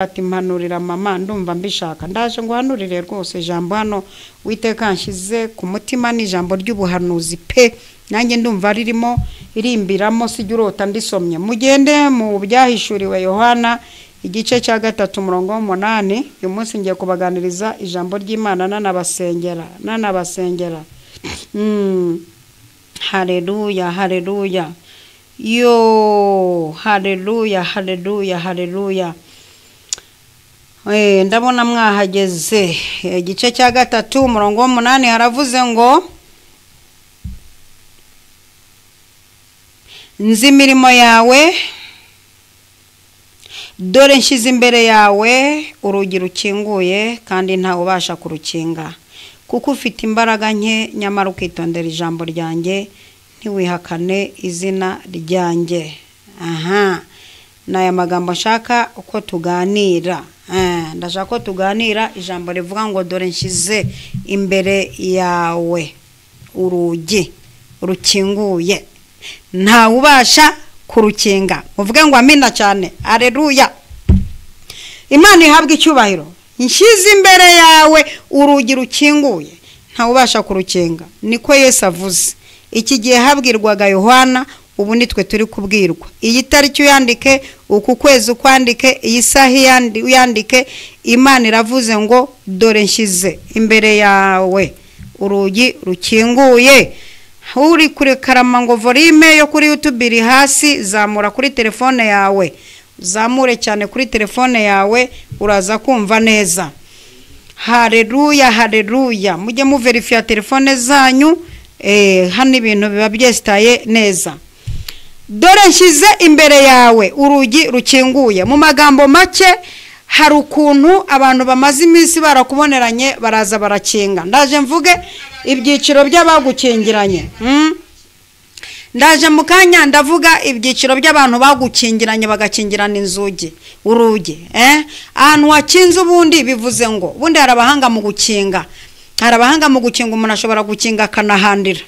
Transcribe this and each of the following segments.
ati mpanurira mama ndumva mbishaka ndaje ngo hanurire rwose ijambo hano witeka nshize ku mutima ni ijambo ry'ubuhanuzi pe nanjye ndumva ririmo irimbiramo sijurota ndisomye mugende mu byahishuriwe Yohana igice cya 3:8 uyu munsi ngiye kubaganiriza ijambo ry'Imana nanabasengera haleluya haleluya yo haleluya haleluya haleluya. Ndabona mwahageze igice cya 3:8 haravuze ngo nzi imirimo yawe dore nshize imbere yawe urugi rukinguye kandi nta ubasha kurukinga kuko ufite imbaraga nke nyamara ukitondera ijambo ryanjye ntiwihakane izina ryanjye. Naya magambo nshaka uko tuganira ndashaka ko tuganira ijambo rivuga ngo dore nshize imbere yawe urugi rukinguye nta ubasha kurukinga uvuge ngo amina cyane haleluya. Imana ihabwe icyubahiro. Nshize imbere yawe urugi rukinguye nta ubasha kurukinga niko Yesu avuze. Iki gihe habwirwaga Yohana ubu nitwe turi kubwirwa. Iyi tariki uyandike uku kwezi ukwandike iyi saha uyandike Imana iravuze ngo dore nshize imbere yawe urugi rukinguye. Uri kuri Karamango volume yo kuri YouTube iri hasi zamura kuri telefone yawe zamure cyane kuri telefone yawe uraza kumva neza. Haleluya haleluya. Mujye mu verify telefone zanyu hano ibintu biba byestaye neza. Dore nshize imbere yawe urugi rukinguye. Mu magambo make hari ukuntu abantu bamaze iminsi barakuboneranye baraza barakinga. Ndaje mvuge ibyiciro by'abagukingiranye. Ndaje mukanya ndavuga ibyiciro by'abantu bagukingiranye bagakingirana inzugi urugi. Ahantu wakinze ubundi bivuze ngo ubundi harabahanga mu gukinga. Harabahanga mu gukinga umuntu ashobora gukinga kanahandira.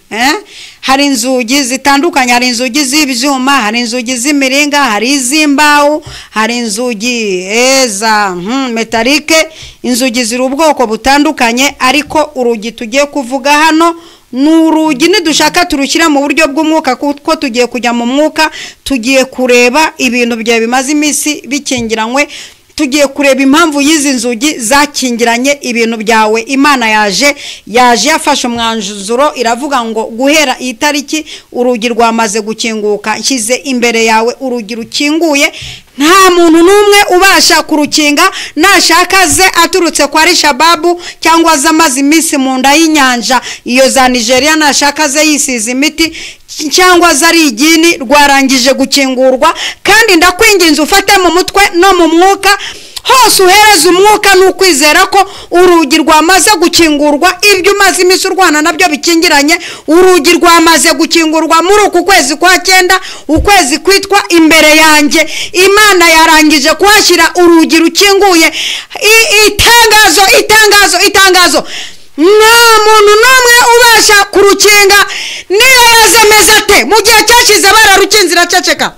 Hari inzugi zitandukanye, hari inzugi z'ibyuma, hari inzugi z'imiringa, hari izimbaho, hari inzugi za metalike. Inzugi ziri ubwoko butandukanye ariko urugi tugiye kuvuga hano nurugi nidushaka turushyira mu buryo bw'umwuka kuko tugiye kujya mu mwuka tugiye kureba ibintu bya bimaze iminsi bikingiranywe. Tugiye kureba impamvu y'izi nzugi zakingiranye ibintu byawe. Imana yaje yafashe umwanzuro iravuga ngo guhera iyi tariki urugi rwamaze gukinguka nshyize imbere yawe urugi rukinguye nta muntu numwe ubasha kurukinga nashaka ze aturutse kwa Rishababu cyangwa zamaze iminsi mu nda y'inyanja iyo za Nigeria nashaka ze yisize imiti cyangwa zari igini rwarangije gukingurwa. Kandi ndakwinginze ufate mu mutwe no mu mwuka hose uhereza umwuka n'ukwizera ko urugi rwamaze gukingurwa. Ibyo umaze iminsi urwana nabyo bikingiranye urugi rwamaze gukingurwa muri uku kwezi kwa 9 ukwezi kwitwa imbere yanjye. Imana yarangije kuhashyira urugi rukinguye. Itangazo nta muntu n'umwe ubasha kurukinga niyo yazemeza ate mu gihe cyashize bararukinzira ceceka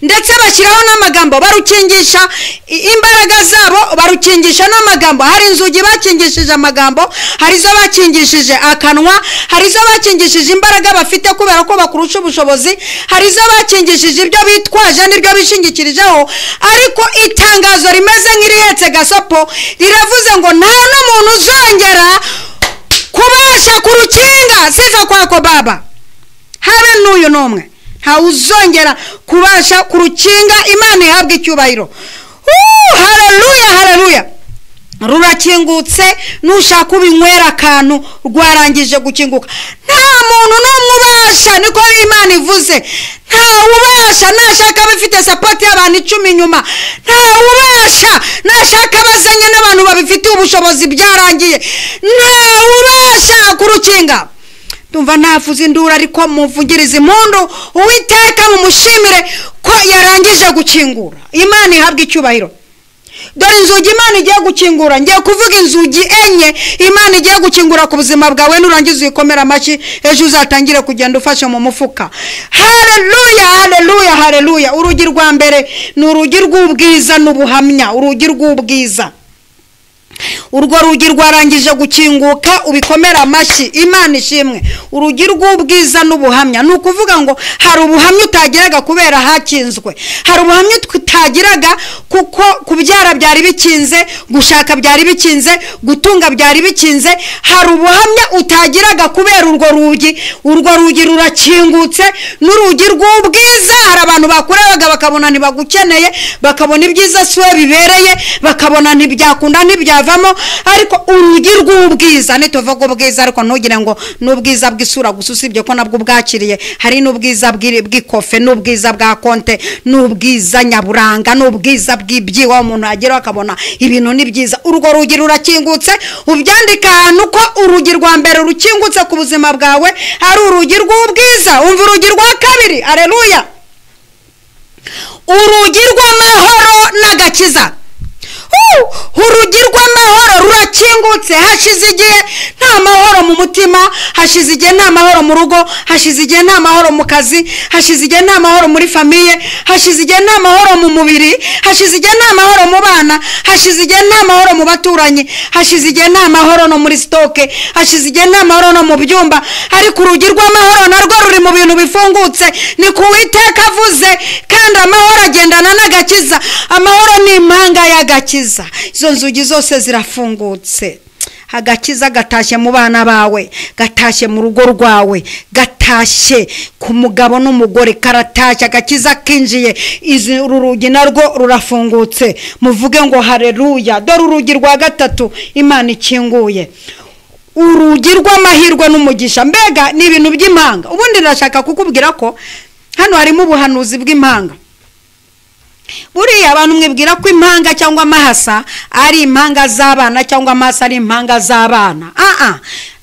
ndetse bashyiraho n'amagambo barukingisha imbaraga zabo barukingisha n'amagambo. Hari inzugi bakingishije amagambo, hari zo bakingishije akanwa, hari zo bakingishije imbaraga bafite kubera ko bakurusha ubushobozi, hari zo bakingishije ibyo bitwaje n'ibyo bishingikirijeho. Ariko itangazo rimeze nk'irihetse gasopo riravuze ngo nta n'umuntu uzongera kubasha kurukinga sifa kwako baba. Habe n'uyu n'umwe nta uzongera kubasha kurukinga. Imana ihabwe icyubahiro. Haleluya haleluya. Rurakingutse nushaka ubinywera akantu rwarangije gukinguka. Nta muntu n'umwe ubasha niko Imana ivuze. Nta ubasha nashaka bifite support y'abantu 10 inyuma. Nta ubasha nashaka bazanye n'abantu babifite ubushobozi byarangiye. Nta ubasha kurukinga. Tumva nafuze indura ariko muvugiriza impundu Uwiteka mumushimire ko yarangije gukingura. Imana ihabwe icyubahiro. dore inzugi Imana igiye gukingura, ngiye kuvuga inzugi enye Imana igiye gukingura ku buzima bwawe, nurangiza uyikomera amashyi, ejo uzatangire kugenda ufashe mu mufuka. Haleluya, haleluya, haleluya. Urugi rwa mbere ni urugi rw'ubwiza n'ubuhamya, urugi rw'ubwiza. Urwo rugi rwarangije gukinguka, ubikomera amashyi, Imana ishimwe. Urugi rw'ubwiza n'ubuhamya, ni ukuvuga ngo hari ubuhamya utagiraga kubera hakinzwe, hari ubuhamya utagiraga kuko kubyara byari bikinze, gushaka byari bikinze, gutunga byari bikinze. Hari ubuhamya utagiraga kubera urwo rugi rurakingutse, n'urugi rw'ubwiza. Hari abantu bakurebaga bakabona ntibagukeneye, bakabona ibyiza siwe bibereye, bakabona ntibyakunda ntibyavamo. Ariko urugi rw'ubwiza, nituvuga ubwiza ariko ntugire ngo n'ubwiza bw'isura gusa, usibye ko nabwo bwakiriye. Hari n'ubwiza bw'ikofe, n'ubwiza bwa konte, n'ubwiza nyaburanga, n'ubwiza bw'ibyiwa umuntu ageraho akabona ibintu ni byiza. Urwo rugi rurakingutse, ubyandika ahantu ko urugi rwa mbere rukingutse ku buzima bwawe ari urugi rw'ubwiza. Umva urugi rwa kabiri, haleluya, urugi rw'amahoro n'agakiza. Urugi rw'amahoro rurakingutse. Hashize igihe nta mahoro mu mutima, hashize igihe nta mahoro mu rugo, hashize igihe nta mahoro mu kazi, hashize igihe nta mahoro muri famiye, hashize igihe nta mahoro mu mubiri, hashize igihe nta mahoro mu bana, hashize igihe nta mahoro mu baturanyi, hashize igihe nta mahoro no muri stoke, hashize igihe nta mahoro no mu byumba. Ariko urugi rw'amahoro narwo ruri mu bintu bifungutse, ni ku Uwiteka avuze, kandi amahoro agendana n'agakiza. Amahoro ni impanga y'agakiza. Izo nzugi zose zirafungutse. Agakiza gatashye mu bana bawe, gatashye mu rugo rwawe, gatashye ku mugabo n'umugore, karatashye. Agakiza kinjiye, uru rugi narwo rurafungutse. Muvuge ngo haleluya. Dore urugi rwa gatatu Imana ikinguye, urugi rw'amahirwe n'umugisha. Mbega ni ibintu by'impanga. Ubundi ndashaka kukubwira ko hano harimo ubuhanuzi bw'impanga. Buriya abantu mwibwira ko impanga cyangwa amahasa ari impanga z'abana, cyangwa amahasa ari impanga z'abana.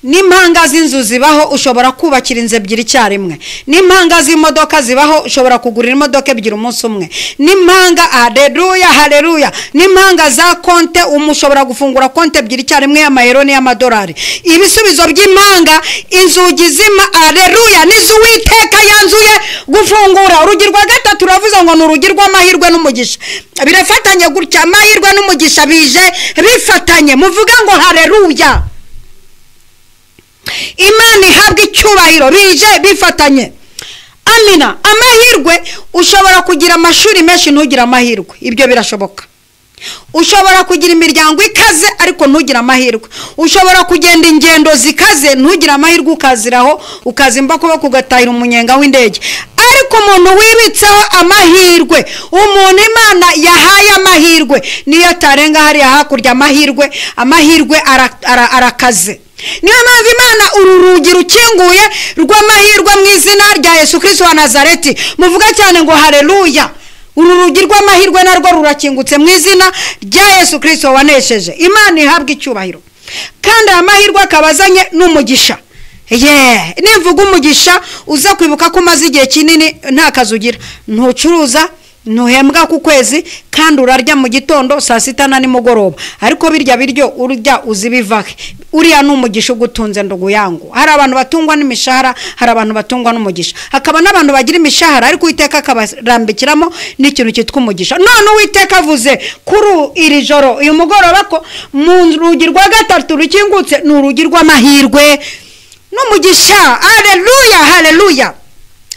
N'impanga z'inzu zibaho, ushobora kubakira inzu ebyiri icyarimwe. N'impanga z'imodoka zibaho, ushobora kugurira imodoka ebyiri umunsi umwe. N'impanga, haleluya, haleluya, n'impanga za konte, ushobora gufungura konte ebyiri icyarimwe y'amayero n'iy'amadolari. Ibisubizo by'impanga, inzugi zima, haleluya, nizo Uwiteka yanzuye gufungura. Urugi rwa gatatu turavuze ngo ni urugi rw'amahirwe n'umugisha. Birafatanye gutya, amahirwe n'umugisha bije bifatanye. Muvuge ngo haleluya. Imana ihabwa icyubahiro, bije bifatanye. Amina. Amahirwe, ushobora kugira amashuri menshi ntugire amahirwe, ibyo birashoboka. Ushobora kugira imiryango ikaze ariko ntugire amahirwe. Ushobora kugenda ingendo zikaze ntugire amahirwe, ukaziraho ukazimba kuba kugatahira umunyenga w'indege. Ariko umuntu wibitseho amahirwe, umuntu Imana yahaye amahirwe, niyo atarenga hariya hakurya amahirwe arakaze. Niyo mpamvu Imana uru rugi rukinguye rw'amahirwe mu izina rya Yesu Kristo wa Nazareti. Muvuga cyane ngo haleluya. Uru rugi rw'amahirwe narwo rurakingutse mu izina rya Yesu Kristo wanesheje. Imana ihabwa icyubahiro. Kandi amahirwe akabazanye n'umugisha. Nivuga umugisha, uza kwibuka ko umaze igihe kinini nta kazi ugira, ntucuruza, ntuhembwa ku kwezi, kandi urarya mu gitondo, saa sita na nimugoroba. Ariko birya biryo urya uzibivahe. Uriya n'umugisha ugutunze ndugu yangu. Hari abantu batungwa n'imishahara, hari abantu batungwa n'umugisha. Hakaba n'abantu bagira imishahara ariko Uwiteka akabarambikiramo n'ikintu cyitwa umugisha. None Uwiteka avuze kuri iri joro, uyu mugoroba, ko mu rugi rwa gatatu rukingutse ni urugi rw'amahirwe n'umugisha. Haleluya, haleluya.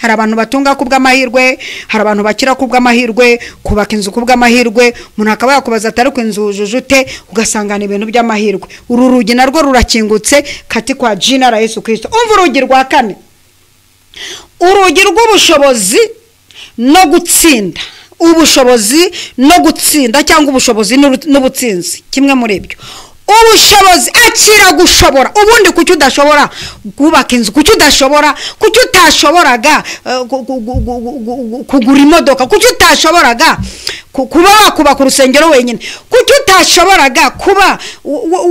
Hari abantu batunga kubw'amahirwe, hari abantu bakira kubw'amahirwe, kubaka inzu kubw'amahirwe. Umuntu akaba yakubaza atari ku inzu ujujute, ugasangana ibintu by'amahirwe. Uru rugi narwo rurakingutse kati kwa jina la Yesu Kristo. Umva urugi rwa kane, urugi rw'ubushobozi no gutsinda. Ubushobozi no gutsinda, cyangwa ubushobozi n'ubutsinzi, kimwe muri ibyo. Ubushobozi, akira gushobora. Ubundi kuki udashobora kubaka inzu? Kuki udashobora? Kuki utashoboraga kugura imodoka? Kuki utashoboraga kuba wakubaka urusengero wenyine. Kuki utashoboraga kuba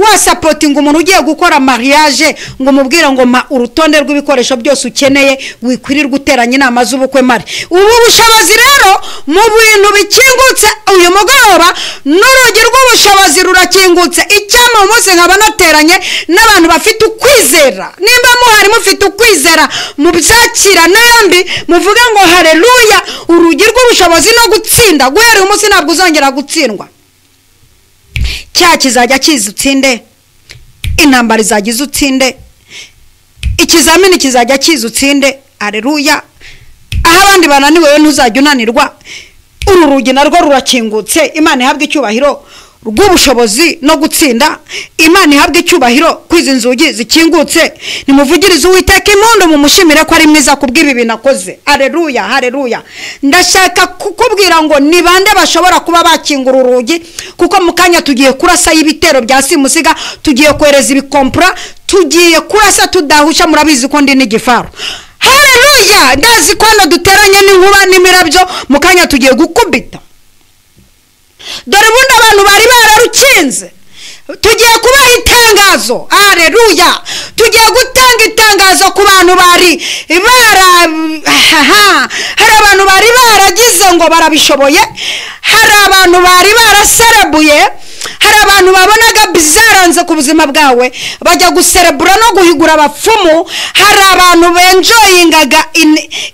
wasapotinga umuntu ugiye gukora mariage ngo mubwira ngo ma urutonde rw'ibikoresho byose ukeneye wikwirirwa uteranya inama z'ubukwe mari. Ubu bushobozi rero mu bintu bikingutse uyu mugoroba n'urugi rw'ubushobozi rurakingutse. Icyama umunsi nkaba nateranye n'abantu bafite ukwizera. Nimba muhari mufite ukwizera mu byakira n'ayandi muvuga ngo haleluya, urugi rw'ubushobozi no gutsinda guhera umunsi ntabwo uzongera gutsindwa. Cya kizajya kiza utsinde, intambara izagize utsinde, ikizamini kizajya kiza utsinde. Haleluya. Aho abandi bananiwe ntuzajya unanirwa. Uru rugi narwo rurakingutse. Imana ihabwe icyubahiro rw'ubushobozi no gutsinda. Imana ihabwe icyubahiro kwiza inzugi zikingutse. Nimuvugirize Uwiteka impundu mumushimire ko ari mwiza kubw'ibi binakoze. Haleluya, haleluya. Ndashaka kukubwira ngo ni bande bashobora kuba bakingura urugi, kuko mukanya tugiye kurasa y'ibitero bya simusiga, tugiye kwereza ibikompra, tugiye kurasa tudahusha. Murabizi ko ndi n'igifaru. Haleluya. Ndazi ko hano duteranye n'inkuba n'imirabyo, mukanya tugiye gukubita. Dore bundi abantu bari bararukinze. Tugiye kubaha itangazo. Haleluya. Tugiye gutanga itangazo ku bantu bari hari abantu bari baragize ngo barabishoboye, hari abantu bari baraserebuye, hari abantu babonaga bizaranze ku buzima bwawe bajya guserebura no guhigura abapfumu, hari abantu benjoyingaga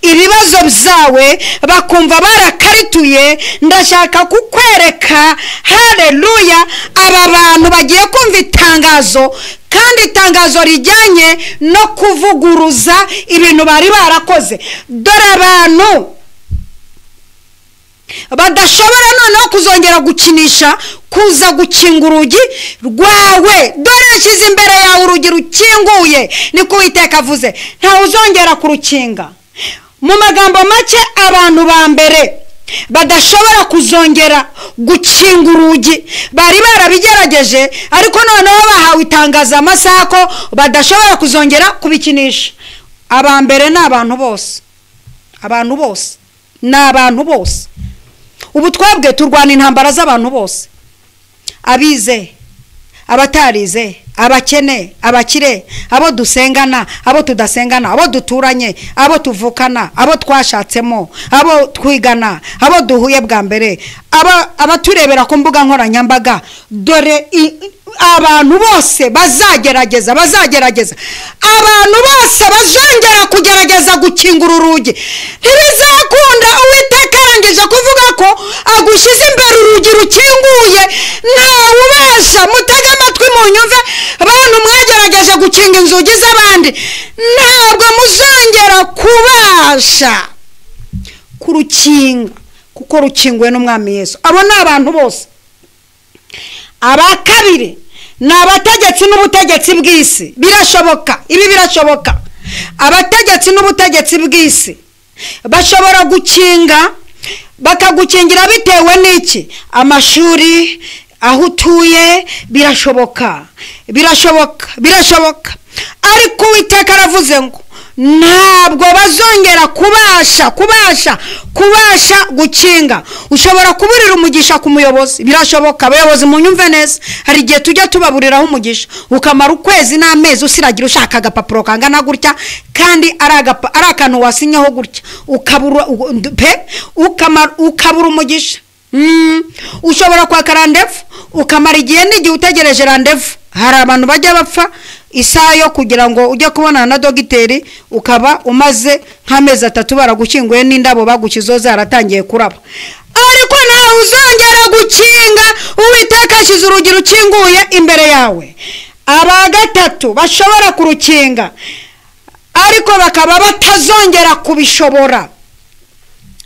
ibibazo byawe bakumva barakarituye. Ndashaka kukwereka haleluya aba bantu bagiye kumva itangazo, kandi itangazo rijyanye no kuvuguruza ibintu bari barakoze. Dore abantu badashobora noneho kuzongera gukinisha kuza gukinga urugi rwawe. Dore nshyize imbere yawe urugi rukinguye, niko Uwiteka avuze. Nta uzongera kurukinga. Mu magambo make, abantu ba mbere badashobora kuzongera gukinga urugi bari barabigerageje, ariko noneho bahawe itangaza amasaha ko badashobora kuzongera kubikinisha. Aba mbere ni abantu bose. Abantu bose ni abantu bose. Ubu twabwe turwana intambara z'abantu bose. Abize, abatarize, abakene, abakire, abo dusengana, abo tudasengana, abo duturanye, abo tuvukana, abo twashatsemo, abo twigana, abo duhuye bwa mbere, abaturebera ku mbuga nkoranyambaga. Dore abantu bose bazagerageza. Abantu bose bazongera kugerageza gukingura urugi. Ntibizakunda. Uwiteka arangije kuvuga ko agushize imbere urugi rukinguye. Ntawe ubasha. Mutege amatwi munyumve, abantu mwagerageje gukinga inzugi z'abandi, ntabwo muzongera kubasha kurukinga, kuko rukinguwe n'Umwami Yesu. Abo ni abantu bose. Aba kabiri ni abategetsi n'ubutegetsi bw'isi. Birashoboka, ibi birashoboka. Abategetsi n'ubutegetsi bw'isi bashobora gukinga, bakagukingira bitewe n'iki? Amashuri, aho utuye. Birashoboka. Ariko Uwiteka aravuze ngo ntabwo bazongera kubasha gukinga. Ushobora kuburira umugisha ku muyobozi. Birashoboka. Abayobozi munyumve neza, hari igihe tujya tubaburiraho umugisha ukamara ukwezi n'amezi usiragira ushaka agapapuro kangana gutya, kandi ari akantu wasinyaho gutya, ukabura umugisha. Ushobora kwaka randevu ukamara igihe n'igihe utegereje randevu. Hari abantu bajya bapfa isaha yo kugira ngo ujye kubonana na dogiteri, ukaba umaze nk'amezi 3 baragukinguye n'indabo bagukizo zaratangiye kuraba. Ariko ntawe uzongera gukinga. Uwiteka ashyize urugi rukinguye imbere yawe. Aba gatatu bashobora kurukinga, ariko bakaba batazongera kubishobora.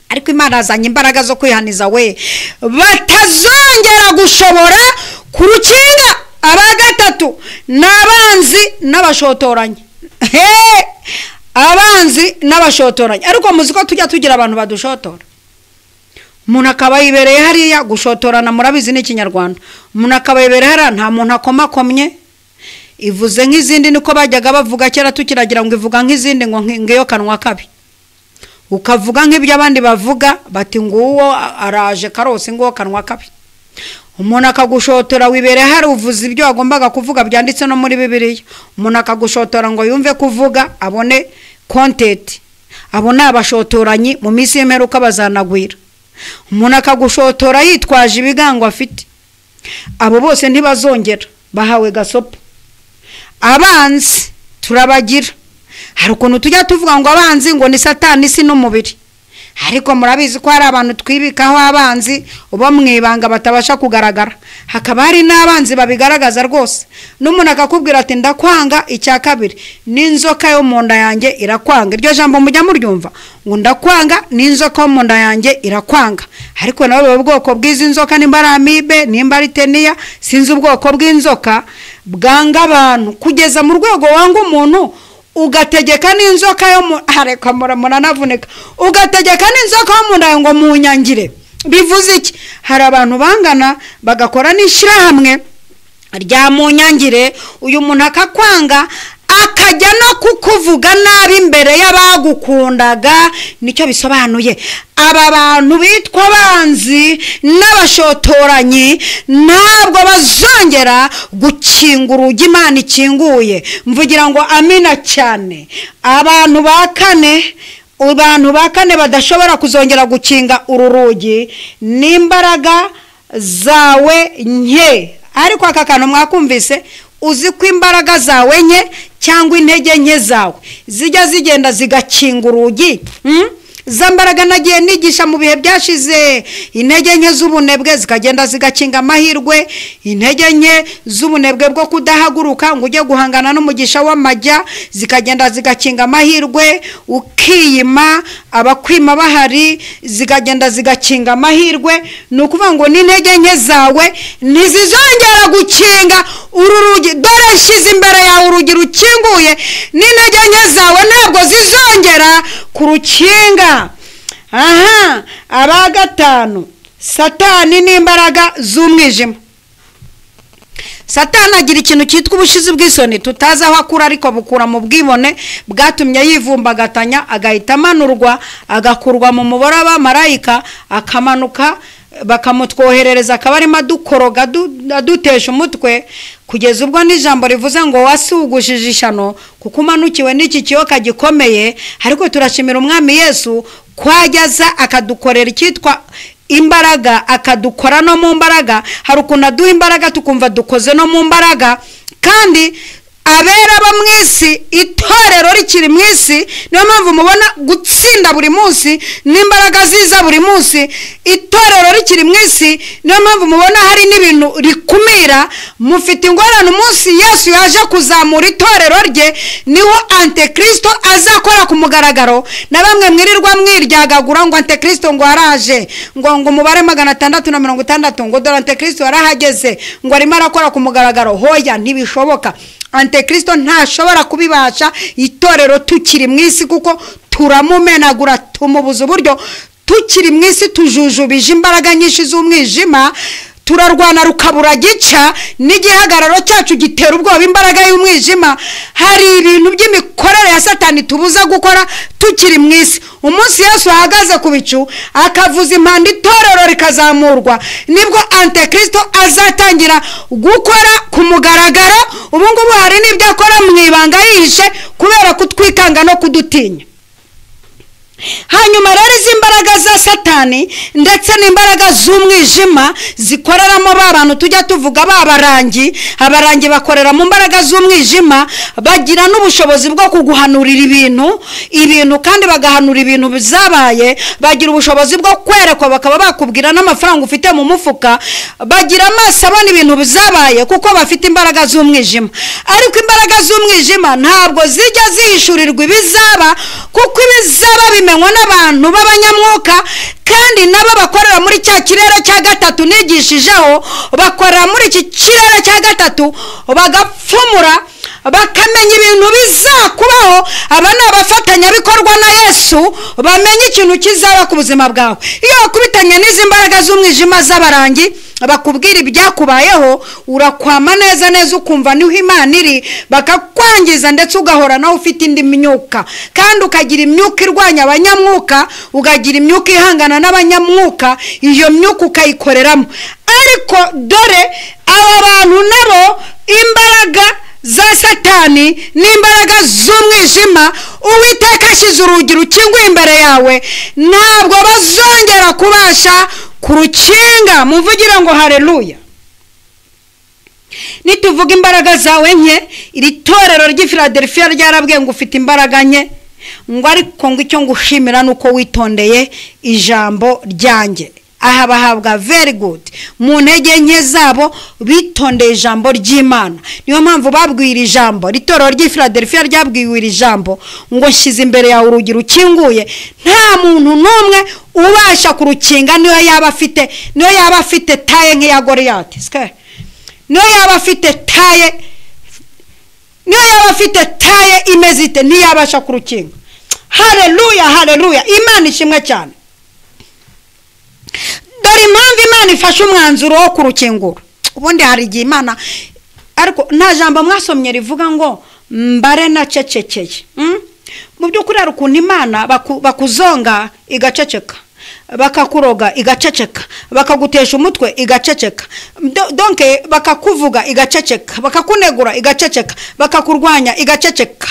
Ariko Imana azanye imbaraga zo kwihaniza we, batazongera gushobora kurukinga. Aba gatatu n'abanzi n'abashotoranye. Abanzi n'abashotoranye. Ariko muziko tujya tugira abantu badushotora. Umuntu akaba yibereye hariya gushotorana. Murabizi ni Kinyarwanda. Umuntu akaba yibereye hariya, nta muntu akomakomye, ivuze nk'izindi. Niko bajyaga bavuga kera tukiragira ngo ivuga nk'izindi, ngo ngiyo kanwa kabi. ukavuga nk'ibyo abandi bavuga, bati nguwo araje karose nguwo kanwa kabi. Umuntu akagushotora wibere hari uvuze ibyo agombaga kuvuga byanditse no muri Bibiliya. Umuntu akagushotora ngo yumve kuvuga abone content, abone abashotoranyi mu minsi y'imperuka bazanagwira. Umuntu akagushotora yitwaje ibigango afite, abo bose ntibazongera, bahawe gasopo. Abanzi turabagira, hari ukuntu tujya tuvuga ngo abanzi ngo ni Satani isi n'umubiri, ariko murabizi ko hari abantu twibikaho abanzi uba mwibanga batabasha kugaragara. Hakaba hari n'abanzi babigaragaza rwose, n'umuntu akakubwira ati ndakwanga, icya kabiri n'inzoka yo mu nda yanjye irakwanga. Iryo jambo mujya muryumva ngo ndakwanga n'inzoka yo mu nda yanjye irakwanga. Ariko nawe ubwoko bw'izi nzoka nimba ari amibe nimba ari teniya, sinzi ubwoko bw'inzoka bwanga abantu kugeza mu rwego wanga umuntu ugategeka n'inzoka yo mu areka muranavuneka, ugategeka n'inzoka yo mu nda ngo munyangire. Bivuze iki? Hari abantu bangana bagakora n'ishirahamwe rya munyangire, uyu muntu akakwanga akajya no kukuvuga nabi imbere y'abagukundaga. Nicyo bisobanuye. Aba bantu bitwa abanzi n'abashotoranyi ntabwo bazongera gukinga urugi Imana ikinguye. Mvugira ngo amina cyane. Abantu bakane badashobora kuzongera gukinga uru rugi n'imbaraga zawe nke. Ariko aka kantu mwakumvise, uzi ko imbaraga zawe nke cyangwa intege nke zawe zijya zigenda zigakinga urugi. Za mbaraga nagiye nigisha mu bihe byashize, intege nke z'ubunebwe zikagenda zigakinga amahirwe, intege nke z'ubunebwe bwo kudahaguruka ngo ujye guhangana n'umugisha w'amajya zikagenda zigakinga amahirwe, ukiyima abakwima bahari zikagenda zigakinga amahirwe. Ni ukuvuga ngo n'intege nke zawe ntizizongera gukinga uru rugi. Dore nshyize imbere yawe urugi rukinguye, n'intege nke zawe ntabwo zizongera kurukinga. Aha, aba gatanu, Satani n'imbaraga z'umwijima. Satani agira ikintu cyitwa ubushizi bw'isoni tutazi aho akura, ariko bukura mu bwibone bwatumye yivumbagatanya, agahita amanurwa, agakurwa mu mubare w'abamarayika, akamanuka bakamutwoherereza, akaba arimo adukoroga adutesha umutwe, kugeza ubwo n'ijambo rivuze ngo wasugushije ishano kuko umanukiwe n'iki kiyoka gikomeye. Ariko turashimira umwami Yesu kwajyaza akadukorera icyitwa imbaraga, akadukora no mu mbaraga. Hari ukuntu aduha imbaraga tukumva dukoze no mu mbaraga. Kandi abera ba mwisi, itorero rikiri mwisi, niyo mpamvu mubona gutsinda buri munsi n'imbaraga ziza buri munsi. Itorero rikiri mwisi, niyo mpamvu mubona hari n'ibintu rikumira. Mufite ingorane umunsi Yesu yaje kuzamura itorero rye, niho Antikristo azakora ku mugaragaro. Na bamwe mwirirwa mwiryagagura ngo Antikristo ngo araje, ngo umubare 660 ngo dore Antikristo yarahageze, ngo arimo arakora ku mugaragaro. Hoya, ntibishoboka. Antikristo ntashobora kubibasha itorero tukiri mwisi, kuko turamumenagura, tumubuza uburyo. Tukiri mwisi tujujubije imbaraga nyinshi z'umwijima, turarwana rukabura gica, n'igihagararo cyacu gitera ubwoba imbaraga y'umwijima. Hari ibintu by'imikorere ya Satani tubuza gukora tukiri mwisi. Umunsi Yesu ahagaze ku bicu akavuza impanda, itorero rikazamurwa, nibwo Antikristo azatangira gukora ku mugaragaro. Ubu ngubu hari n'ibyo akora mu ibanga yihishe kubera kutwikanga no kudutinya. Hanyuma rero izi mbaraga za Satani ndetse n'imbaraga z'umwijima zikoreramo abantu tujya tuvuga babarangi. Abarangi bakorera mu mbaraga z'umwijima, bagira n'ubushobozi bwo kuguhanurira ibintu kandi bagahanura ibintu bizabaye. Bagira ubushobozi bwo kwerekwa, bakaba bakubwira n'amafaranga ufite mu mufuka. Bagira amaso abona ibintu bizabaye kuko bafite imbaraga z'umwijima. Ariko imbaraga z'umwijima ntabwo zijya zihishurirwa ibizaba, kuko ibizaba bimenywa n'abantu b'abanyamwuka, kandi nabo bakorera muri cya kirere cya gatatu nigishijeho. Bakorera muri iki kirere cya gatatu, bagapfumura bakamenya ibintu bizakubaho. Aba ni abafatanyabikorwa na Yesu, bamenye ikintu kizaba ku buzima bwawe. Iyo wakubitanye n'izi mbaraga z'umwijima z'abarangi bakubwira ibyakubayeho, urakwama neza neza ukumva niho Imana iri, bakakwangiza ndetse ugahora nawe ufite indi myuka, kandi ukagira imyuka irwanya abanyamwuka, ukagira imyuka ihangana n'abanyamwuka, iyo myuka ukayikoreramo. Ariko dore aba bantu nabo imbaraga za Satani n'imbaraga z'umwijima, Uwiteka ashize urugi rukinguye imbere yawe, ntabwo bazongera kubasha kurukinga. Muvugire ngo haleluya. Nituvuga imbaraga zawe nke, iri torero ry'i Philadelphia ryarabwiye ngo ufite imbaraga nke, ngo ariko ngo icyo ngushimira nuko witondeye ijambo ryanjye. Aha bahabwa very good, mu ntege nke zabo bitondeye ijambo ry'Imana. Niyo mpamvu babwira ijambo, itorero ry'i Philadelphia ryabwiwe iri jambo ngo nshyize imbere yawe urugi rukinguye, nta muntu n'umwe ubasha kurukinga. Niyo yaba afite taye nk'iya Goliyati, niyo yaba afite taye imezite, ntiyabasha kurukinga. Haleluya, haleluya, Imana ishimwe cyane. Dore impamvu Imana ifashe umwanzuro wo kurukingura. Ubundi hari igihe Imana, ariko nta jambo mwasomye rivuga ngo mbare na cecekeye. Mu by'ukuri hari ukuntu Imana bakuzonga igaceceka, bakakuroga igaceceka, bakagutesha umutwe igaceceka, donc bakakuvuga igaceceka, bakakunegura igaceceka, bakakurwanya igaceceka,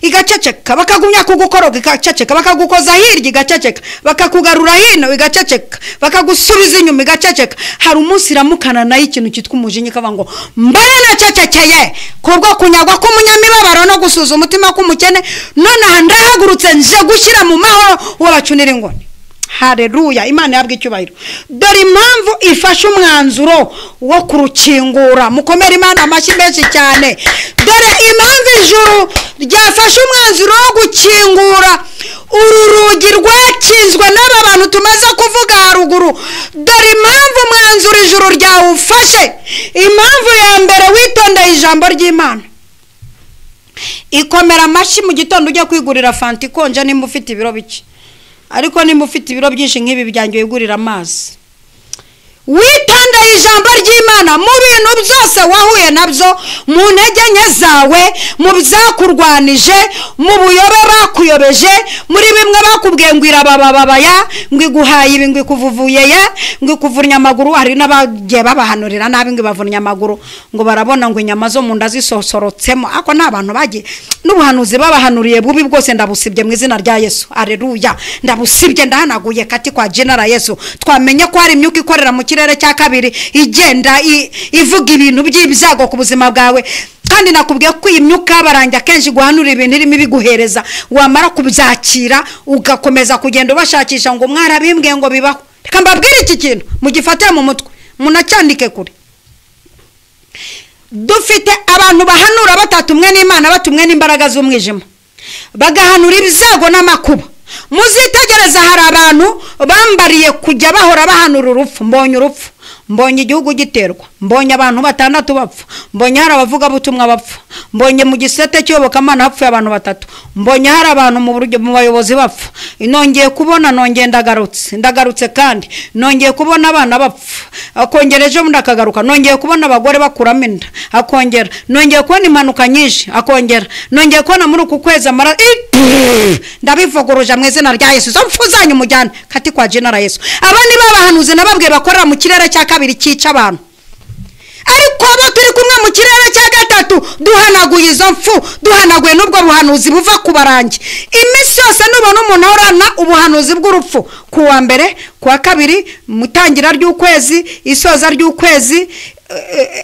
igaceceka, bakagumya kugukoroga igaceceka, bakagukoza hirya igaceceka, bakakugarura hino igaceceka, bakagusubiza inyuma igaceceka. Hari umunsi iramukana nayo ikintu cyitwa umujinya ikavuga ngo mbare na cecekeye kubwo kunyagwa k'umunyamibabaro no gusuza umutima k'umukene, none ndahagurutse nje gushyira mu mahoro w'abacunira ingoni. Haleluya, Imana yabwe icyubahiro. Dore impamvu ifashe umwanzuro wo kurukingura. Mukomere Imana amashyi menshi cyane. Dore impamvu ijuru ryafashe umwanzuro wo gukingura uru rugi rwakinzwe n'aba bantu tumaze kuvuga haruguru. Dore impamvu umwanzuro ijuru ryawufashe. Impamvu ya mbere, witondeye ijambo ry'Imana. Ikomera amashyi mu gitondo ujya kwigurira fanta ikonje nimba ufite ibiro bike, ariko nimba ufite ibiro byinshi nk'ibi byanjye wigurira amazi. Witondeye ijambo ry'Imana mu bintu byose wahuye nabyo, mu ntege nke zawe, mu byakurwanije, mu buyobe bakuyobeje, muri bimwe bakubwiye ngo irabababaya, ngo iguhaye ibi, ngo ikuvuvuyeye, ngo ikuvurnya amaguru. Hari n'abagiye babahanurira nabi ngo bavurnya amaguru, ngo barabona ngo inyama zo mu nda zisosorotsemo. Ako n'abantu bagiye n'ubuhanuzi babahanuriye bubi bwose, ndabusibye mu izina rya Yesu. Haleluya, ndabusibye, ndahanaguye kati kwa General Yesu. Twamenye ko hari imyuka ikorera mu kirere cya kabiri igenda ivuga ibintu by'ibyago ku buzima bwawe, kandi nakubwiye ko iyi myuka baranja kenshi guhanura ibintu irimo biguhereza, wamara kubyakira ugakomeza kugenda ubashakisha ngo mwarabimbwiye ngo bibaho. Reka mbabwire iki kintu mugifatire mu mutwe, munacyandike kure. Dufite abantu bahanura batatumwe n'Imana, batumwe n'imbaraga z'umwijima, bagahanura ibyago n'amakuba. Muzitegereza, hari abantu bambariye kujya bahora bahanura urupfu. Mbonye urupfu, mbonye igihugu giterwa, mbonye abantu 6 bapfa, mbonye hari abavuga butumwa bapfa, mbonye mu gisete cy'Iyobokamana hapfuye abantu 3, mbonye hari abantu mu buryo mu bayobozi bapfa. Nongeye kubona, nongeye ndagarutse kandi nongeye kubona abana bapfa, akongereje mu ndakagaruka, nongeye kubona abagore bakuramo inda, akongera nongeye kubona impanuka nyinshi, akongera nongeye kubona muri uku kwezi amara. Ndabivuguruje mu izina rya Yesu, zo mfuzanye umujyana kati kwa General Yesu. Abandi babahanuze nababwiye bakorera mu kirere cya kabiri cyica abantu, ariko abo turi kumwe mu kirere cya gatatu duhanaguye izo mfu, duhanaguye n'ubwo buhanuzi buva ku barangi. Iminsi yose nubona umuntu ahorana ubuhanuzi bw'urupfu, ku wa mbere, ku wa kabiri, mutangira ry'ukwezi, isoza ry'ukwezi,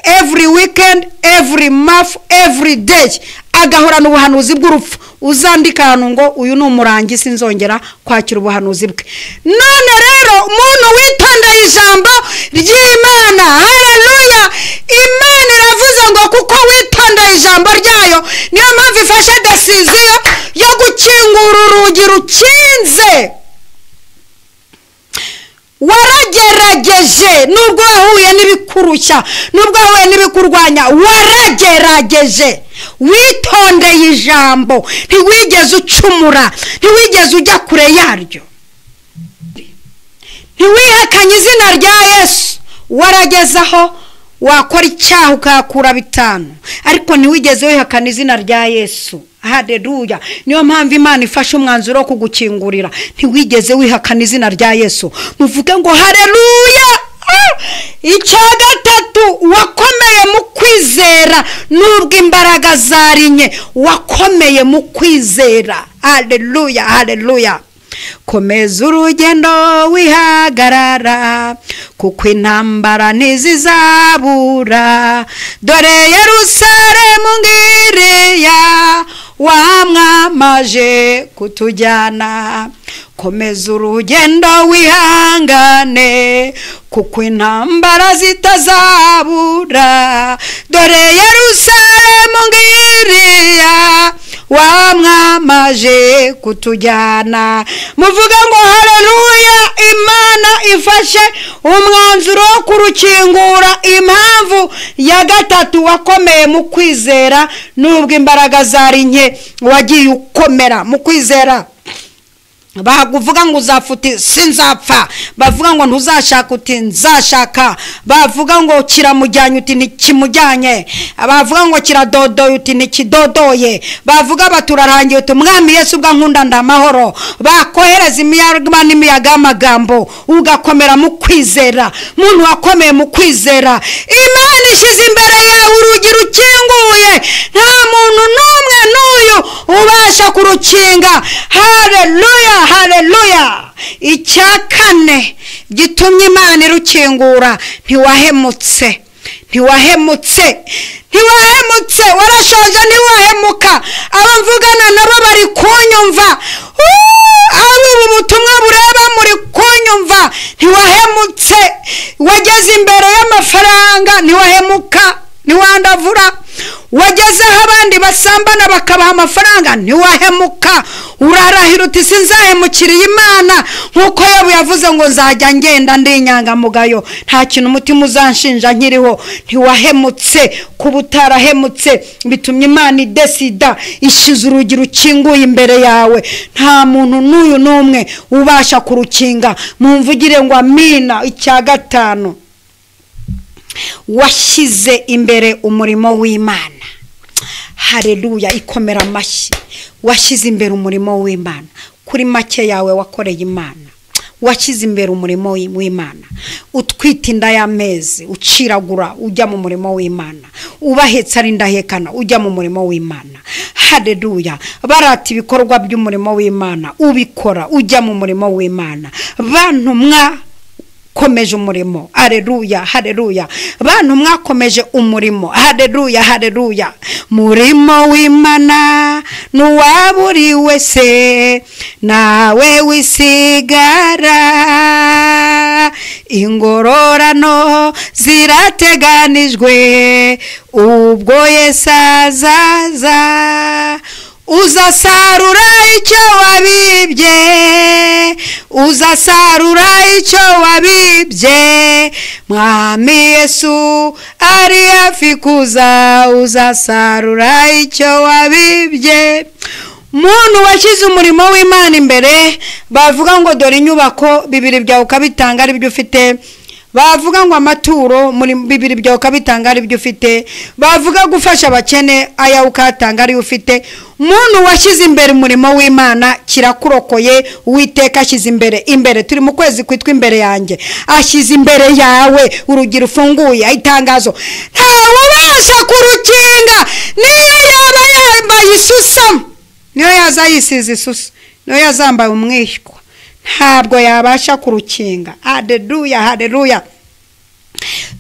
every weekend, every month, every day, agahorana ubuhanuzi bw'urupfu. Uzandika hano ngo uyu ni umurangi, sinzongera kwakira ubuhanuzi bwe. None rero umuntu witondeye ijambo ry'Imana, haleluya, Imana iravuze ngo kuko witondeye ijambo ryayo, niyo mpamvu ifashe decision yo gukingura urugi rukinze. Waragerageje nubwo wahuye wahuye n'ibikurushya, nubwo wahuye n'ibikurwanya, waragerageje witondeye ijambo, ntiwigeze ucumura, ntiwigeze ujya kure yaryo, ntiwihakanye izina rya Yesu. Waragezaho wakora icyaha ukakura 5, ariko ntiwigeze wihakana izina rya Yesu. Haleluya. Niyo mpamvu Imana ifashe umwanzuro wo kugukingurira, ntiwigeze wihakana izina rya Yesu. Muvuge ngo haleluya. Icya gatatu, wakomeye mu kwizera nubwo imbaraga zarinye, wakomeye mu kwizera. Haleluya, haleluya. Komeza urugendo wihagarara, kuko intambara ntizizabura. Dore Yerusalemu ngiriya, wamwamaje kutujyana. Komeza urugendo wihangane, kuko intambara zitazabura. Dore Yerusalemu ngiriya, wamwamaje kutujyana. Muvuga ngo haleluya. Imana ifashe umwanzuro wo kurukingura. Impamvu ya gatatu, wakomeye mu kwizera nubwo imbaraga zari nke, wagiye ukomera mu kwizera. Bavuga ngo uzafuti sinzapfa, bavuga ngo ntuzashaka uti nzashaka, bavuga ngo kiramujyanye uti ntikimujyanye, bavuga ngo kiradodoye uti ntikidodoye, bavuga baturarangiye uti Mwami Yesu ubwa nkunda ndamahoro. Bakohereza imiyaga y'amagambo, ugakomera mu kwizera. Muntu wakomeye mu kwizera, Imana ishize imbere yawe urugi rukinguye, nta muntu n'umwe n'uyu ubasha kurukinga. Haleluya, haleluya. Icya kane gitumye Imana irukingura, ntiwahemutse, ntiwahemutse, ntiwahemutse. Warashoje, ntiwahemuka. Abamvugana nabo bari kunyumva, abo ubutumwa bureba muri kunyumva, ntiwahemutse. Wageze imbere y'amafaranga, ntiwahemuka, ntiwandavura. Wageze aho abandi basambana bakabaha amafaranga, ntiwahemuka. Urarahira uti sinzahemukiriye Imana, nkuko Yobu yavuze ngo nzajya ngenda ndi inyangamugayo, nta kintu umutima uzanshinja nkiriho. Ntiwahemutse. Kuba utarahemutse bitumye Imana idesida, ishize urugi rukinguye imbere yawe. Nta muntu n'uyu n'umwe ubasha kurukinga. Mumvugire ngo amina. Icya gatanu, washyize imbere umurimo w'Imana. Haleluya. Ikomera amashyi. Washyize imbere umurimo w'Imana. Kuri make yawe wakoreye Imana, washyize imbere umurimo w'Imana. Utwita inda y'amezi, uciragura ujya mu murimo w'Imana. Ubahetse ari ndahekana, ujya mu murimo w'Imana. Haleluya. Barata ibikorwa by'umurimo w'Imana, ubikora ujya mu murimo w'Imana. Bantu komeje umurimo. Haleluya, haleluya. Bantu mwakomeje umurimo. Haleluya, haleluya. Murimo w'Imana nuwaburi wese, nawe wisigara. Ingororano zirateganijwe ubwo Yesu azaza. Uzasarura icyo wabibye, uzasarura icyo wabibye. Mwami Yesu ari hafi kuza, uzasarura icyo wabibye. Muntu washyize umurimo w'Imana imbere, bavuga ngo dore inyubako 2 byawe ukabitanga ari byo ufite. Bavuga ngo amaturo muri 2 byawe ukabitanga ari byo ufite. Bavuga gufasha abakene aya ukatanga ari ufite. Muntu washyize imbere umurimo w'Imana kirakurokoye. Uwiteka ashyize imbere. Turi mu kwezi kwitwa imbere yanjye. Ashyize imbere yawe urugi rufunguye. Itangazo, ntawabasha kurukinga niyo yaba yambaye isusa, niyo yazayisize isusa, niyo yazambaye umwishywa, ntabwo yabasha kurukinga. Haleluya, haleluya.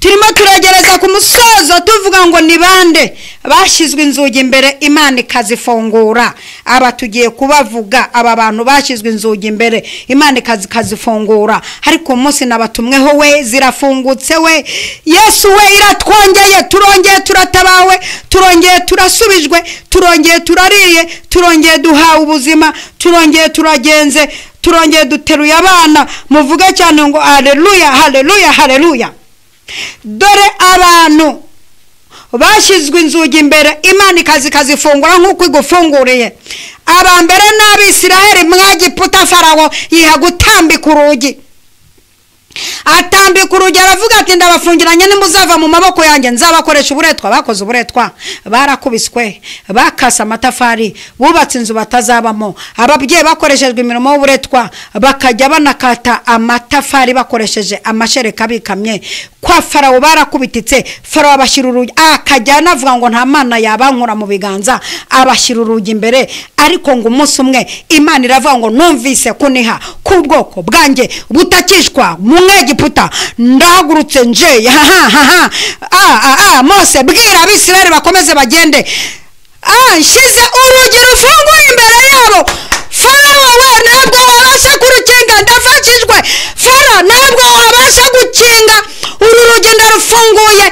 Turimo turagereza ku musozo tuvuga ngo ni bande bashyizwe inzugi imbere Imana ikazifungura. Aba tugiye kubavuga, aba bantu bashyizwe inzugi imbere Imana ikazifungura. Ariko umunsi nabatumweho we zirafungutse we. Yesu we iratwongeye, turongeye turatabawe, turongeye turasubijwe, turongeye turariye, turongeye duhawe ubuzima, turongeye turagenze, turongeye duteruye abana. Muvuge cyane ngo haleluya, haleluya, haleluya. dore abantu bashyizwe inzugi imbere Imana ikazifungura nk'uko igufunguriye. Abambere n'Abisiraheli mwagiputa Farawo yiha gutambika urugi, atambika urugi aravuga ati ndabafungiranye nimuzava mu maboko yanjye nzabakoresha uburetwa. Bakoze uburetwa, barakubiswe, bakasa amatafari, bubatse inzu batazabamo. Ababyeyi bakoreshejwe imirimo y'uburetwa bakajya banakata amatafari bakoresheje amashereka bikamye. Kwa Farawo barakubititse, Farawo abashyira urugi, akajya anavuga ngo nta mana yabankura mu biganza, abashyira urugi imbere. Ariko ngo umunsi umwe Imana iravuga ngo numvise kuniha k'ubwoko bwanjye butakishwa mu Egiputa, ndahagurutse nje. Mose bwira Abisirayeli bakomeze bagende. Nshize urugi rufunguye imbere yabo. Farawo we ntabwo wabasha kurukinga, ndafashijwe. Farawo ntabwo wabasha gukinga, uru rugi ndarufunguye.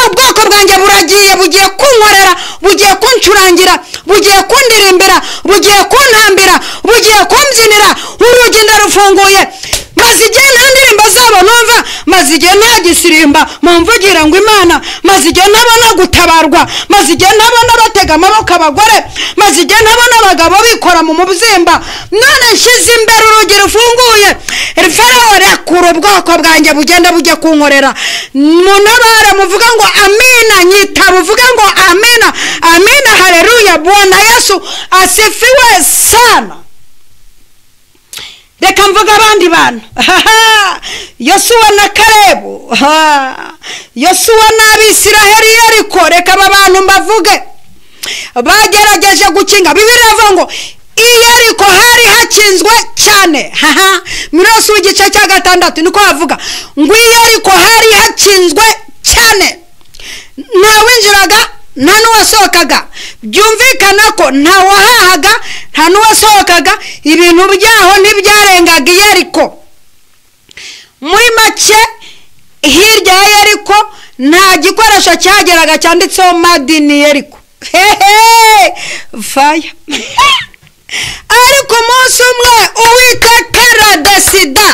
Ubwoko bwanjye buragiye, bugiye kunkorera, bugiye kuncurangira, bugiye kundirimbira, bugiye kuntambira, bugiye kumbyinira. Urugi ndarufunguye. Maze igihe nta ndirimbo zabo numva, maze igihe nta gisirimba mumvugira ngo Imana, maze igihe ntabona gutabarwa, maze igihe ntabona batega amaboko abagore, maze igihe ntabona abagabo bikora mu mubyimba. None nshize imbere urugi rufunguye. Farawo rekura ubwoko bwanjye bugenda bujye kunkorera. Munabare muvuga ngo amina, nyitaba uvuga ngo amina, amina, haleluya. Bwana Yesu asifiwe sana. Reka mvuga abandi bantu. Yosuwa na Kalebu, Yosuwa n'Abisiraheli Yeriko. Reka aba bantu mbavuge bagerageje gukinga. Bibiliya ivuga ngo Yeriko hari hakinzwe cyane. Mirosi w'igice cya 6 niko havuga ngo Yeriko hari hakinzwe cyane, nta winjiraga nta n'uwasohokaga. Byumvikana ko nta wahahaga nta n'uwasohokaga, ibintu byaho ntibyarengaga Yeriko. Muri make hirya ya Yeriko nta gikoresho cyageraga cyanditseho made in Yeriko. Fire. Ariko umunsi umwe Uwiteka aradesida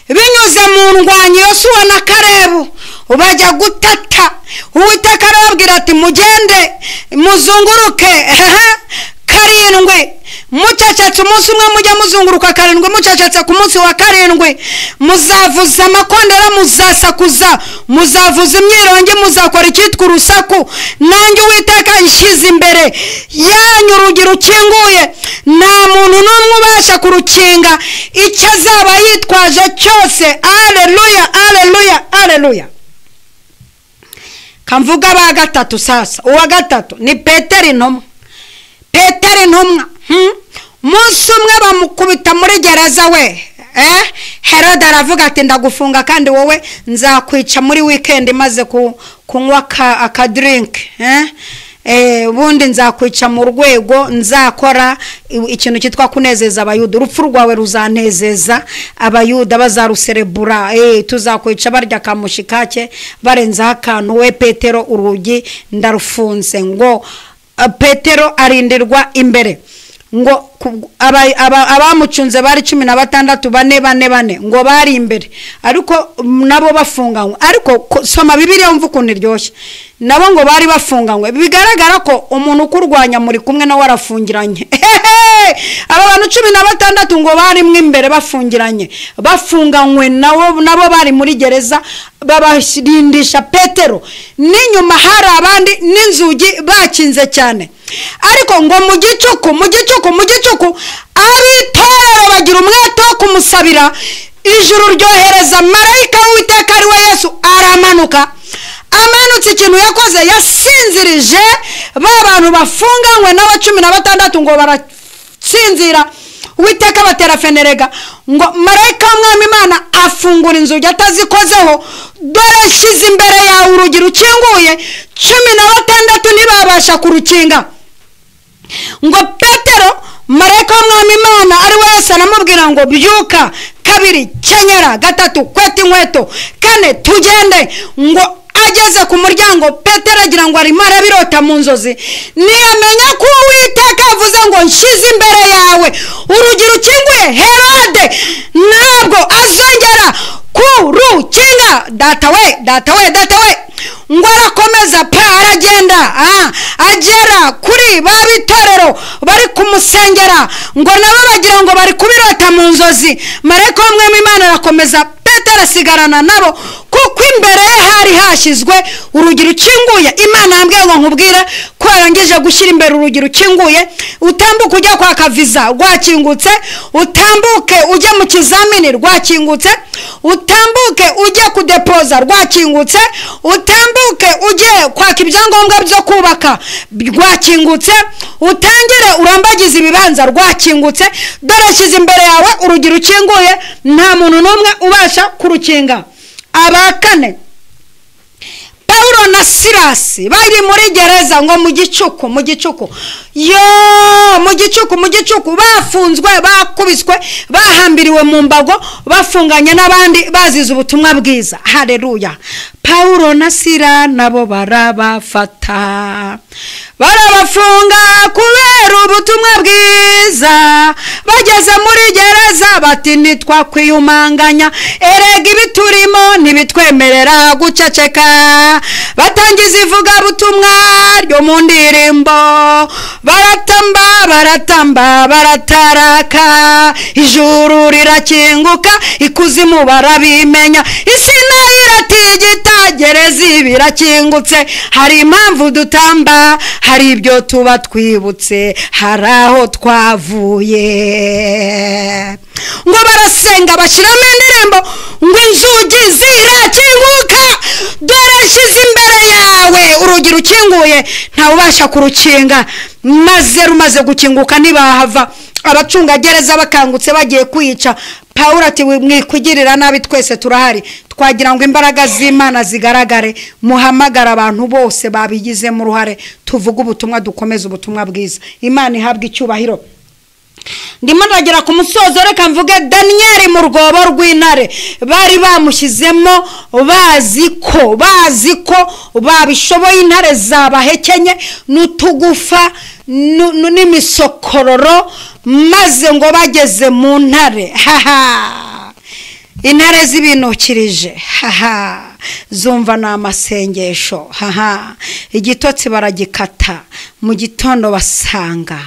binyuze mu ndwanyi Yosuwa na Kalebu bajya gutata. Uwiteka arababwira ati mugende muzunguruke 7 mucecetse. Umunsi umwe mujya muzunguruka 7 mucecetse. Ku munsi wa 7 muzavuza amakondera, muzasakuza, muzavuza imyirongi, muzakora icyitwa urusaku. Nanjye Uwiteka nshize imbere yanyu urugi rukinguye, nta muntu n'umwe ubasha kurukinga icyo azaba yitwaje cyose. Haleluya, haleluya, haleluya. Kamvuga aba gatatu sasa. Uwa gatatu ni Petero intumwa. Petero intumwa munsi umwe bamukubita muri gereza we. Herode aravuga ati ndagufunga kandi wowe nzakwica muri weekend maze kunywa akadrink. Ubundi nzakwica mu rwego nzakora ikintu cyitwa kunezeza Abayuda. Urupfu rwawe ruzanezeza Abayuda, bazaruserebura. Tuzakwica barya kamushikake barenza akantu. We Petero urugi ndarufunze. Ngo Petero arindirwa imbere. Ngo abamucunze bari 16 bane ngo bari imbere, ariko nabo bafunganywe. Ariko soma Bibiliya umva ukuntu iryoshye. Nabo ngo bari bafunganywe. Bigaragara ko umuntu ukurwanya muri kumwe nawe arafungiranye. Aba bantu 16 ngo bari mwe imbere bafunganywe nabo bari muri gereza babashirindisha Petero. N'inyuma hari abandi n'inzugi bakinze cyane. Ariko ngo mu gicuku abitorero bagira umwete wo kumusabira. Ijuru ryohereza marayika w'Uwiteka ari we Yesu aramanuka. Amanutse ikintu yakoze, yasinzirije ba bantu bafunganywe n'aba 16 ngo barasinzira. Uwiteka batera fenerega ngo marayika w'Umwami Imana afungura inzugi atazikozeho. Dore nshize imbere yawe urugi rukinguye, 16 ntibabasha kurukinga. Ngo Petero marayika w'Umwami Imana ari we Yesu aramubwira ngo byuka, 2 kenyera, 3 kweta inkweto, 4 tugende. Ngo ageze ku muryango Petero agira ngo arimo arabirota mu nzozi, niyamenya ko Uwiteka avuze ngo nshize imbere yawe urugi rukinguye. Herode ntabwo azongera ku rukinga. Data we ngo arakomeza pa aragenda agera kuri ba bitorero bari kumusengera, ngo nabo bagira ngo bari kubirota mu nzozi. Marayika w'Umwami Imana arakomeza, Petero asigarana nabo, kuko imbere ye hari hashyizwe urugi rukinguye. Imana yambwiye ngo nkubwire ko yarangije gushyira imbere urugi rukinguye, utambuke ujya kwaka viza rwakingutse, utambuke ujye mu kizamini rwakingutse, utambuke ujye kudepoza rwakingutse, utambuke ujye kwaka ibyangombwa byo kubaka rwakingutse, utangire urambagize ibibanza rwakingutse. Dore shyize imbere yawe urugi rukinguye, nta muntu n'umwe ubasha kurukinga. Abakane, Paulo na Silasi bari muri gereza ngo mu gicuku bafunzwe, bakubiswe, bahambiriwe mu mbago, bafunganye n'abandi bazize ubutumwa bwiza. Haleluya. Paulo na Sila nabo barabafata, barabafunga kubera ubutumwa bwiza. Bageze muri gereza bati ntitwakwiyumanganya, erega ibiturimo ntibitwemerera guceceka. Batangiza ivugabutumwa ryo mu ndirimbo, baratamba barataraka, ijuru rirakinguka, ikuzimu barabimenya, isi nayo iratigita, gereza birakingutse. Hari impamvu dutamba, hari ibyo tuba twibutse, hari aho twavuye. Ngo barasenga bashyiramo indirimbo ngo inzugi zirakinguka. Dore shyize imbere yawe urugi rukinguye, ntawe ubasha kurukinga. Maze rumaze gukinguka ntibahava. Abacungagereza bakangutse bagiye kwica Paulo ati mwikugirira nabi, twese turahari, twagira ngo imbaraga z'Imana zigaragare. Muhamagara abantu bose babigizemo uruhare, tuvuga ubutumwa, dukomeza ubutumwa bwiza. Imana ihabwa icyubahiro. Ndimo ndagera ku musozo, reka mvuge Daniel mu rwobo rw'intare. Bari bamushyizemo bazi ko babishoboye, intare zabahekenye n'utugufa n'imisokororo, maze ngo bageze mu ntare, intare zibinukirije, zumva n'amasengesho, igitotsi baragikata. Mu gitondo basanga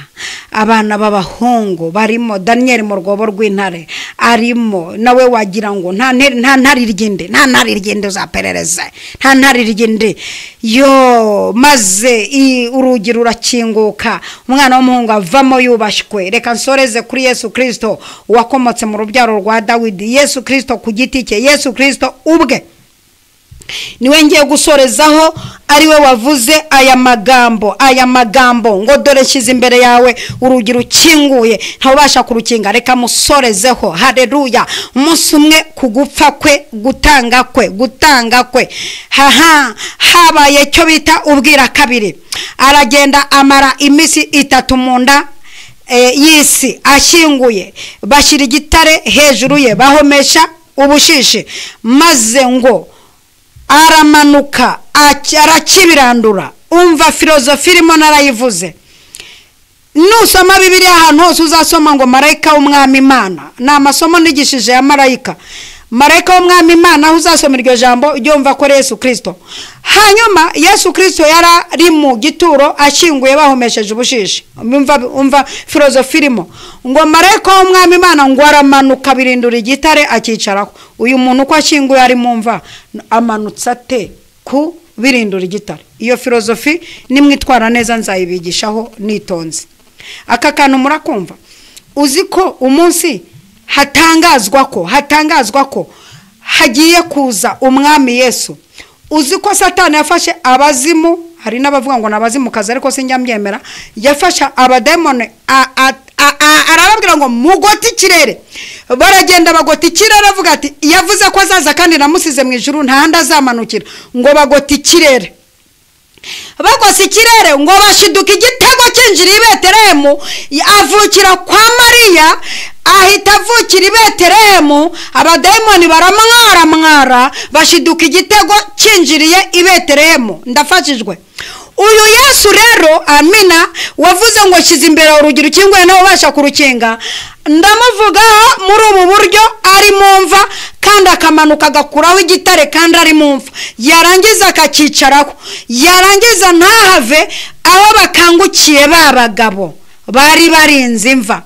abana b'abahungu barimo, Daniel mu rwobo rw'intare arimo. Nawe wagira ngo nta ntari ryinde uzaperereza, nta ntari ryinde yo. Maze urugi rurakinguka, umwana w'umuhungu avamo yubashywe. Reka nsoreze kuri Yesu Kristo wakomotse mu rubyaro rwa Dawidi, Yesu Kristo ku giti cye, Yesu Kristo ubwe niwe ngiye gusorezaho, ariwe wavuze aya magambo ngo dore shyize imbere yawe urugi rukinguye, ntawubasha kurukinga. Reka musorezeho. Haleluya. Umunsi umwe kugupfa kwe, gutanga kwe, habaye cyo bita ubwira kabiri. Aragenda amara iminsi 3 mu nda y'isi ashyinguye, bashyira igitare hejuru ye, bahomesha ubushishi, maze ngo aramanuka arakibirandura. Umva filozofi irimo narayivuze. Nusoma Bibiliya ahantu hose uzasoma ngo marayika w'Umwami Imana, ni amasomo nigishije ya marayika. Marayika w'Umwami Imana, aho uzasoma iryo jambo ryumva ko Yesu Kristo. Hanyuma Yesu Kristo yari mu gituro ashyinguye, bahomesheje ubushishi. Umva filozofi irimo ngo marayika w'Umwami Imana ngo aramanuka birindura igitare akicaraho. Uyu muntu uko ashyinguye ari mumva amanutse ate ku birindura igitare? Iyo filozofi nimwitwara neza nzayibigishaho nitonze. Aka kantu murakumva? Uzi ko umunsi hatangazwa ko hagiye kuza umwami Yesu. Uzi ko Satani yafashe abazimu, hari n'abavuga ngo nabazimu kaza, ariko sinjya mbyemera. Yafasha abademone, arababwira ngo mugoti kirere. Baragenda bagoti kirere, avuga ati yavuze ko azaza kandi namusize mu ijuru nta handi azamanukira, ngo bagoti kirere. Bagose ikirere ngo bashiduka igitego cyinjira i Betelehemu, avukira kwa Mariya, ahita avukira i Betelehemu. Abadayimoni baramwara, bashiduka igitego cyinjiriye i Betelehemu. Ndafashijwe. uyu Yesu rero amina wavuze ngo shize imbere urugi rukinguye nawe ubasha kurukinga, ndamuvuga muri ubu buryo ari mumva kandi akamanuka agakuraho igitare kandi ari mumva, yarangiza akakicaraho, yarangiza ntahave aho bakangukiye babagabo bari barinze imva.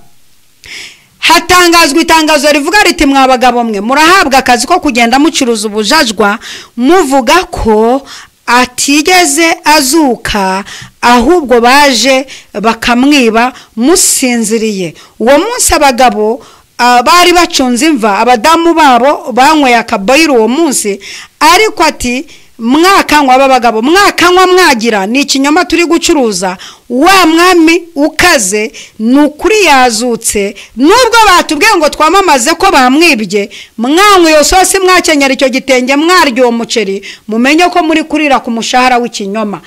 Hatangazwa itangazo rivuga riti mwa bagabo mwe murahabwa akazi ko kugenda mucuruza ubujajwa muvuga ko atigeze azuka ahubwo baje bakamwiba musinziriye. Uwo munsi abagabo bari bacunze imva, abadamu babo banyweye akabayiro uwo munsi, ariko ati mwakanywa babagabo mwakanywa mwagira ni ikinyoma turi gucuruza, wa mwami ukaze nukuri yazutse, nubwo batubwiye ngo twamamaze ko bamwibye, mwanywe yo sose mwakenyera icyo gitenge mwaryo umuceri, mumenye ko muri kurira ku mushahara w'ikinyoma.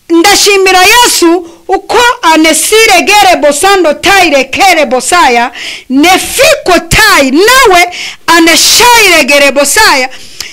Ndashimira Yesu uko anesire gere bosando taire kere bosaya nefiko tai nawe aneshaire gere bosaya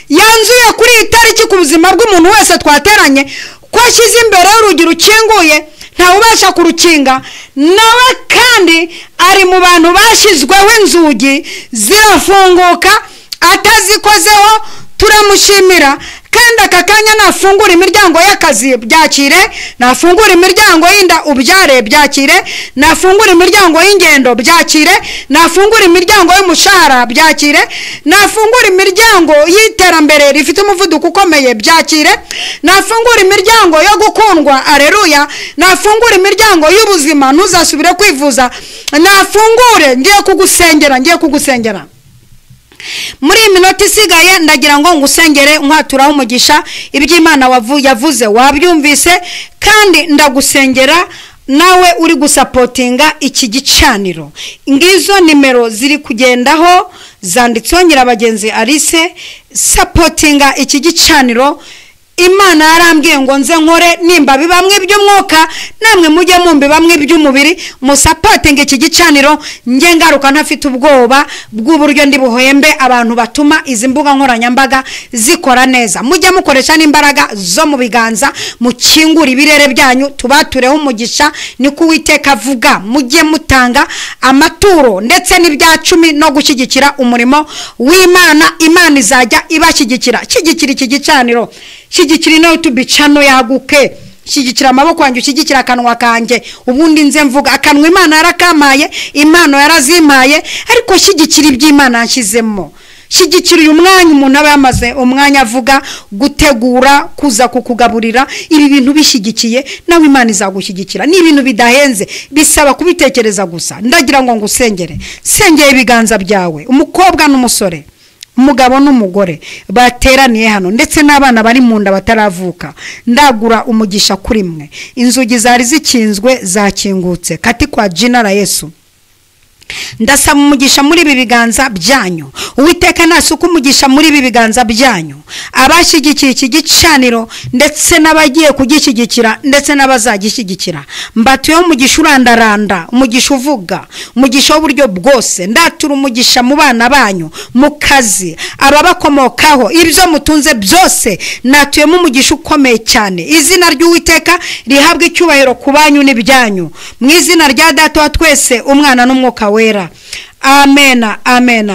yanzuye kuri itariki ku buzima bw'umuntu wese twateranye ko ashyize imbere y'urugi rukinguye nta ubasha kurukinga, nawe kandi ari mu bantu bashyizweho inzugi zirafunguka atazikozeho. Turamushimira kandi aka kanya nafungura imiryango y'akazi byakire, nafungura imiryango y'inda ubyare byakire, nafungura imiryango y'ingendo byakire, nafungura imiryango y'umushahara byakire, nafungura imiryango y'iterambere rifite umuvuduko ukomeye byakire, nafungura imiryango yo gukundwa aleluya, nafungura imiryango y'ubuzima ntuzasubire kwivuza, nafungure ngiye kugusengera. Muri minota isigaye ndagira ngo ngusengere nkwaturaho umugisha iby'Imana yavuze wabyumvise, kandi ndagusengera nawe uri gusapotinga iki gicaniro. Ngizo nimero ziri kugendaho zanditseho Nyirabagenzi Alice, sapotinga iki gicaniro. Imana yarambwiye ngo nze nkore nimba bibamwe by'umwuka namwe mujye mumbi bamwe by'umubiri, musapotinga iki gicaniro nge ngaruka ntafite ubwoba bw'uburyo ndi buhembe abantu batuma izi mbuga nkoranyambaga zikora neza. Mujye mukoresha n'imbaraga zo mu biganza, mukingura ibirere byanyu tubatureho umugisha, niko Uwiteka avuga. Mujye mutanga amaturo ndetse n'ibya 10 no gushyigikira umurimo w'Imana. Imana izajya ibashyigikira. Shyigikira iki gicaniro, shyigikira no tubicano yaguke, shyigikira amaboko yanjye, shyigikira akanwa kanjye, ubundi nze mvuga akanwa Imana yarakamaye, Imana yarazimaye, ariko shyigikira iby'Imana yanshizemo. Shyigikira uyu mwanya umuntu aba yamaze umwanya avuga gutegura kuza kukugaburira. Ibi bintu bishyigikiye nawe Imana izagushyigikira. Ni ibintu bidahenze, bisaba kubitekereza gusa. Ndagira ngo ngusengere, sengeye ibiganza byawe, umukobwa n'umusore, umugabo n'umugore bateraniye hano ndetse n'abana bari mu nda bataravuka. Ndagura umugisha kuri mwe. Inzugi zari zikinzwe zakingutse kati kwa jina la Yesu. Ndasaba umugisha muri ibi biganza byanyu. Uwiteka nasuka umugisha muri ibi biganza byanyu, abashyigikiye iki gicaniro ndetse n'abagiye kugishyigikira ndetse n'abazagishyigikira. Mbatuyeho umugisha urandaranda, umugisha uvuga, umugisha w'uburyo bwose. Ndatura umugisha mu bana banyu, mu kazi, ababakomokaho, ibyo mutunze byose. Natuyemo umugisha ukomeye cyane. Izina ry'Uwiteka rihabwe icyubahiro ku banyu n'ibyanyu, mu izina rya Data wa twese, Umwana n'Umwuka wera. Amen, amen.